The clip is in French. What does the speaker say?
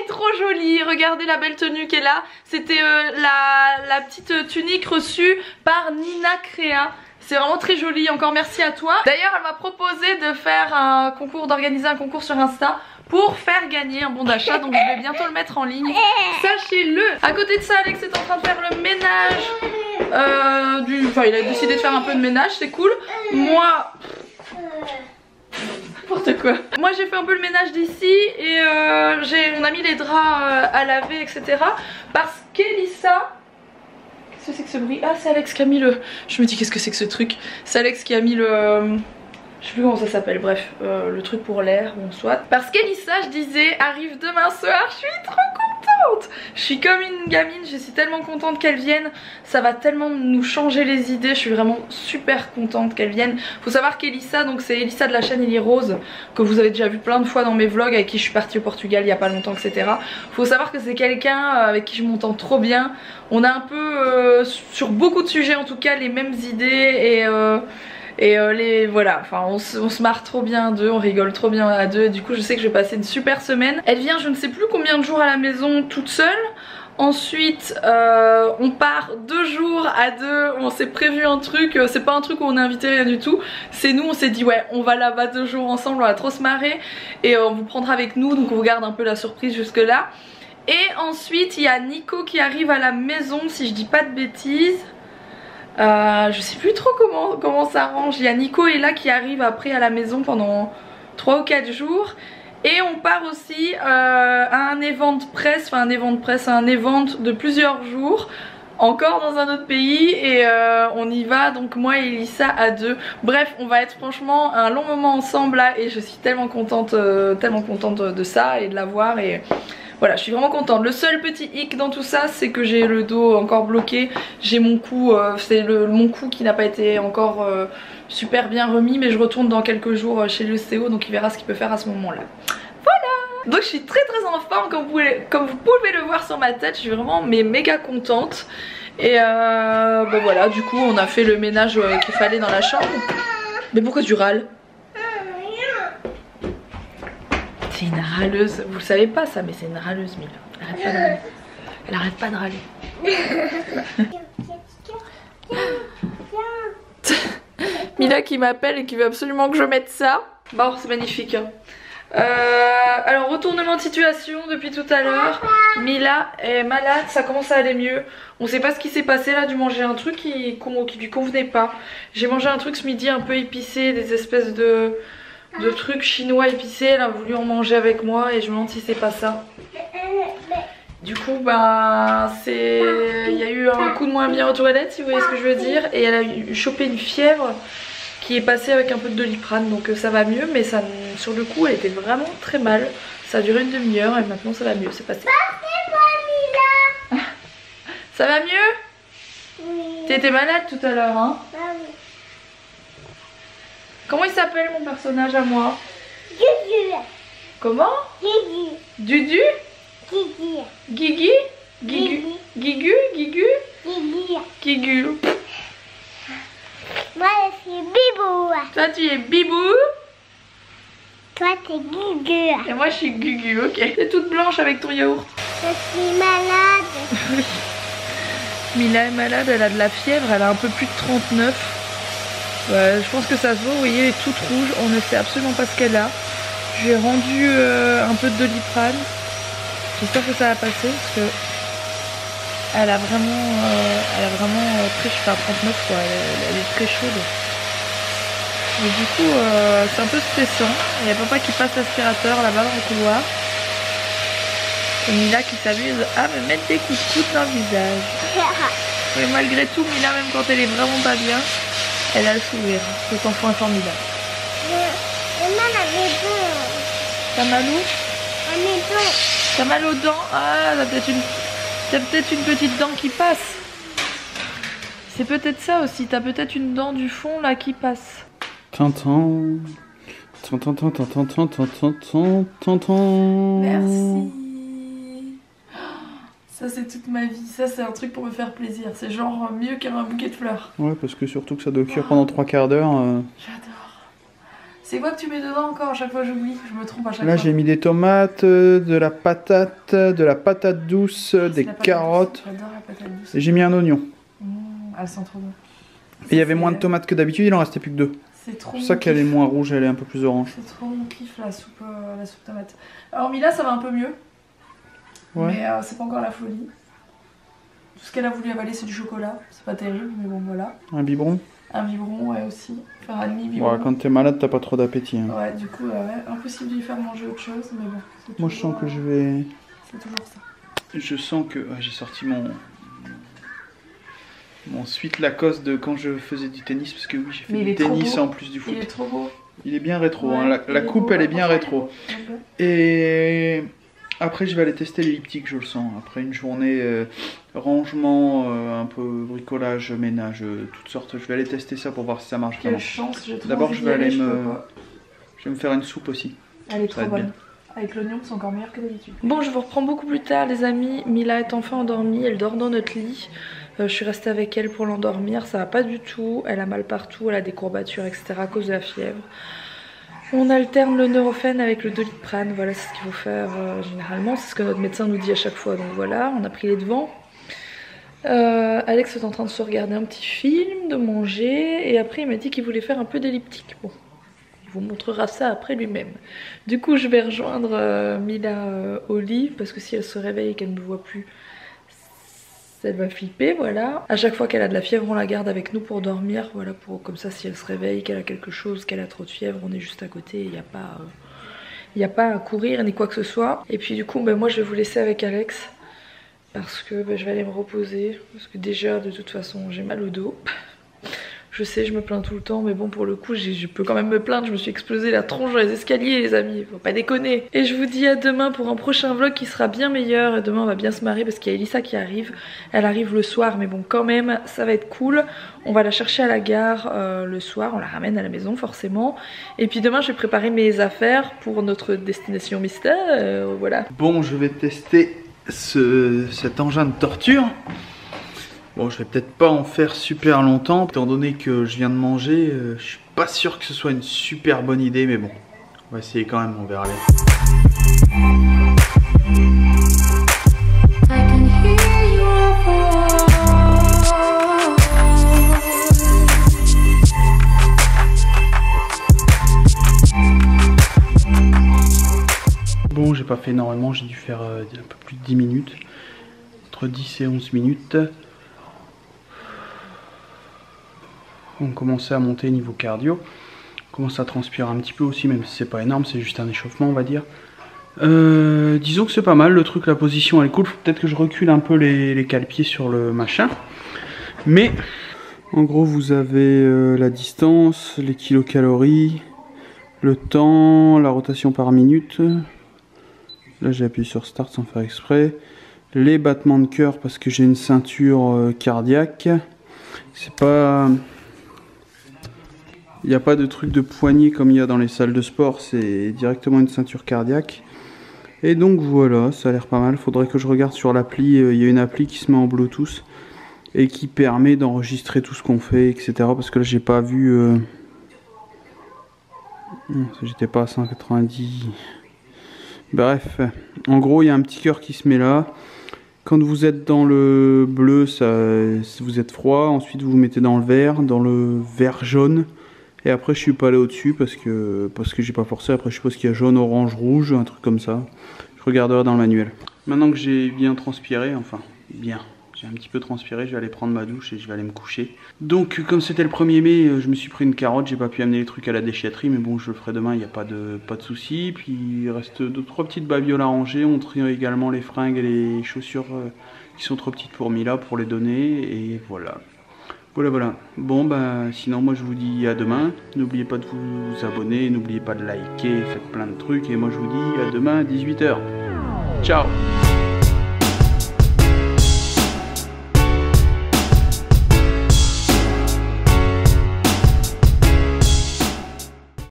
est trop jolie. Regardez la belle tenue qu'elle a. C'était la petite tunique reçue par Nina Créa. C'est vraiment très joli, encore merci à toi. D'ailleurs elle m'a proposé de faire un concours, d'organiser un concours sur Insta pour faire gagner un bon d'achat, donc je vais bientôt le mettre en ligne, sachez-le. À côté de ça, Alex est en train de faire le ménage enfin il a décidé de faire un peu de ménage, c'est cool. Moi... n'importe quoi. Moi j'ai fait un peu le ménage d'ici et on a mis les draps à laver, etc. Parce qu'Elissa... Qu'est-ce que c'est que ce bruit? Ah, c'est Alex qui a mis le... Je me dis qu'est-ce que c'est que ce truc? C'est Alex qui a mis le... Je sais plus comment ça s'appelle, bref, le truc pour l'air, bon soit. Parce qu'Elissa, je disais, arrive demain soir, je suis trop contente. Je suis comme une gamine, je suis tellement contente qu'elle vienne. Ça va tellement nous changer les idées, je suis vraiment super contente qu'elle vienne. Faut savoir qu'Elissa, donc c'est Elissa de la chaîne Ellie Rose, que vous avez déjà vu plein de fois dans mes vlogs, avec qui je suis partie au Portugal il y a pas longtemps, etc. Faut savoir que c'est quelqu'un avec qui je m'entends trop bien. On a un peu, sur beaucoup de sujets en tout cas, les mêmes idées et voilà, enfin on se marre trop bien à deux, on rigole trop bien à deux. Et du coup je sais que je vais passer une super semaine. Elle vient je ne sais plus combien de jours à la maison toute seule. Ensuite on part 2 jours à deux. On s'est prévu un truc, c'est pas un truc où on a invité rien du tout. C'est nous, on s'est dit ouais on va là-bas 2 jours ensemble, on va trop se marrer. Et on vous prendra avec nous, donc on vous garde un peu la surprise jusque là. Et ensuite il y a Nico qui arrive à la maison si je dis pas de bêtises. Je sais plus trop comment ça arrange. Il y a Nico et là qui arrive après à la maison pendant 3 ou 4 jours. Et on part aussi à un event presse, enfin un event de plusieurs jours, encore dans un autre pays. Et on y va, donc moi et Elissa à deux. Bref, on va être franchement un long moment ensemble là. Et je suis tellement contente de ça et de la voir. Et voilà, je suis vraiment contente. Le seul petit hic dans tout ça, c'est que j'ai le dos encore bloqué. J'ai mon cou, c'est mon cou qui n'a pas été encore super bien remis. Mais je retourne dans quelques jours chez l'ostéo, donc il verra ce qu'il peut faire à ce moment-là. Voilà. Donc je suis très en forme, comme vous pouvez le voir sur ma tête. Je suis vraiment méga contente. Et ben voilà, du coup on a fait le ménage qu'il fallait dans la chambre. Mais pourquoi tu râles? C'est une râleuse, vous le savez pas ça, mais c'est une râleuse Mila. Elle arrête pas de râler. Mila qui m'appelle et qui veut absolument que je mette ça. Bon, c'est magnifique hein. Alors retournement de situation depuis tout à l'heure. Mila est malade, ça commence à aller mieux. On sait pas ce qui s'est passé, elle a dû manger un truc qui lui convenait pas. J'ai mangé un truc ce midi un peu épicé, des espèces de trucs chinois épicés. Elle a voulu en manger avec moi et je me demande si c'est pas ça. Du coup bah il y a eu un coup de moins bien aux toilettes si vous voyez ce que je veux dire. Et elle a chopé une fièvre qui est passée avec un peu de Doliprane. Donc ça va mieux, mais ça, sur le coup elle était vraiment très mal. Ça a duré une demi-heure et maintenant ça va mieux, c'est passé. Ça va mieux? Oui. T'étais malade tout à l'heure hein? Ah oui. Comment il s'appelle mon personnage à moi? Dudu. Comment? Guigu. Dudu? Guigu. Guigui? Guigu. Guigu? Guigu? Guigu. Guigu. Moi je suis Bibou. Toi tu es Bibou? Toi t'es Gugu. Et moi je suis Gugu, ok. T'es toute blanche avec ton yaourt. Je suis malade. Mila est malade, elle a de la fièvre, elle a un peu plus de 39. Ouais, je pense que ça se voit, vous voyez, elle est toute rouge, on ne sait absolument pas ce qu'elle a. Je lui ai rendu un peu de Doliprane. J'espère que ça va passer parce que elle a vraiment très, je sais pas, 39 quoi, elle est très chaude. Et du coup, c'est un peu stressant. Il y a papa qui passe l'aspirateur là-bas dans le couloir. Et Mila qui s'amuse à me mettre des coups de coude dans le visage. Mais malgré tout, Mila, même quand elle est vraiment pas bien, elle a le sourire. Cet enfant est formidable. T'as mal où? T'as mal aux dents? Ah, t'as peut-être une petite dent qui passe. C'est peut-être ça aussi. T'as peut-être une dent du fond là qui passe. Tintin. Merci. Ça c'est toute ma vie, ça c'est un truc pour me faire plaisir, c'est genre mieux qu'un bouquet de fleurs. Ouais parce que surtout que ça doit cuire pendant 3 quarts d'heure. J'adore. C'est quoi que tu mets dedans encore? À chaque fois j'oublie, je me trompe à chaque fois. Là j'ai mis des tomates, de la patate douce, des carottes. J'adore la patate douce. Et j'ai mis un oignon. Elle sent trop bon. Et il y avait moins de tomates que d'habitude, il en restait plus que 2. C'est trop C'est pour ça qu'elle est moins rouge, elle est un peu plus orange. C'est trop mon kiff la soupe tomate. Alors Mila ça va un peu mieux. Ouais. Mais c'est pas encore la folie. Tout ce qu'elle a voulu avaler c'est du chocolat. C'est pas terrible mais bon voilà. Un biberon. Un biberon ouais aussi. Enfin un demi-biberon. Ouais, quand t'es malade t'as pas trop d'appétit. Hein. Ouais du coup ouais, impossible de lui faire manger autre chose mais bon. Moi je sens que je vais... C'est toujours ça. Je sens que... Ouais, j'ai sorti mon suite Lacoste de quand je faisais du tennis, parce que oui j'ai fait du tennis en plus du foot. Il est trop beau. Il est bien rétro, Ouais, hein. la coupe elle est bien rétro. Et après je vais aller tester l'elliptique, je le sens. Après une journée rangement, un peu bricolage, ménage, toutes sortes, je vais aller tester ça pour voir si ça marche vraiment. Quelle chance, j'ai trop D'abord envie je vais aller d'y aller, je vais me faire une soupe aussi. Elle est trop bonne. Avec l'oignon, c'est encore meilleur que d'habitude. Bon, je vous reprends beaucoup plus tard, les amis. Mila est enfin endormie, elle dort dans notre lit. Je suis restée avec elle pour l'endormir, ça va pas du tout. Elle a mal partout, elle a des courbatures, etc. à cause de la fièvre. On alterne le Nurofen avec le Doliprane, voilà, c'est ce qu'il faut faire généralement. C'est ce que notre médecin nous dit à chaque fois, donc voilà, on a pris les devants. Alex est en train de se regarder un petit film, de manger, et après il m'a dit qu'il voulait faire un peu d'elliptique. Bon. Il vous montrera ça après lui-même. Du coup, je vais rejoindre Mila au lit parce que si elle se réveille et qu'elle ne me voit plus, elle va flipper, voilà. À chaque fois qu'elle a de la fièvre, on la garde avec nous pour dormir, voilà, comme ça, si elle se réveille, qu'elle a quelque chose, qu'elle a trop de fièvre, on est juste à côté, il n'y a pas à courir ni quoi que ce soit. Et puis du coup, moi, je vais vous laisser avec Alex parce que je vais aller me reposer parce que déjà, de toute façon, j'ai mal au dos. Je sais, je me plains tout le temps, mais bon, pour le coup, je peux quand même me plaindre. Je me suis explosé la tronche dans les escaliers, les amis. Faut pas déconner. Et je vous dis à demain pour un prochain vlog qui sera bien meilleur. Et demain, on va bien se marrer parce qu'il y a Elissa qui arrive. Elle arrive le soir, mais bon, quand même, ça va être cool. On va la chercher à la gare le soir. On la ramène à la maison, forcément. Et puis demain, je vais préparer mes affaires pour notre destination mystère. Voilà. Bon, je vais tester cet engin de torture. Bon, je vais peut-être pas en faire super longtemps, étant donné que je viens de manger, je suis pas sûr que ce soit une super bonne idée, mais bon, on va essayer quand même, on verra bien. Bon, j'ai pas fait énormément, j'ai dû faire un peu plus de 10 minutes, entre 10 et 11 minutes. On commençait à monter niveau cardio. On commence à transpirer un petit peu aussi, même si c'est pas énorme, c'est juste un échauffement on va dire. Disons que c'est pas mal, le truc, la position elle est cool. Faut peut-être que je recule un peu les cale-pieds sur le machin. Mais en gros vous avez la distance, les kilocalories, le temps, la rotation par minute. Là j'ai appuyé sur start sans faire exprès. Les battements de cœur parce que j'ai une ceinture cardiaque. C'est pas... Il n'y a pas de truc de poignet comme il y a dans les salles de sport, c'est directement une ceinture cardiaque. Et donc voilà, ça a l'air pas mal. Faudrait que je regarde sur l'appli, il y a une appli qui se met en Bluetooth et qui permet d'enregistrer tout ce qu'on fait, etc. Parce que là j'ai pas vu... J'étais pas à 190... Bref, en gros il y a un petit cœur qui se met là. Quand vous êtes dans le bleu, vous êtes froid. Ensuite vous vous mettez dans le vert jaune. Et après je suis pas allé au-dessus parce que j'ai pas forcé. Après je suppose qu'il y a jaune, orange, rouge, un truc comme ça. Je regarderai dans le manuel. Maintenant que j'ai bien transpiré, enfin bien, j'ai un petit peu transpiré, je vais aller prendre ma douche et je vais aller me coucher. Donc comme c'était le 1er mai, je me suis pris une carotte, j'ai pas pu amener les trucs à la déchetterie, mais bon je le ferai demain, il n'y a pas de souci. Puis il reste 2-3 petites babioles à ranger, on trie également les fringues et les chaussures qui sont trop petites pour Mila pour les donner, et voilà. Voilà. Bon bah sinon moi je vous dis à demain. N'oubliez pas de vous abonner, n'oubliez pas de liker, faites plein de trucs. Et moi je vous dis à demain à 18 h. Ciao.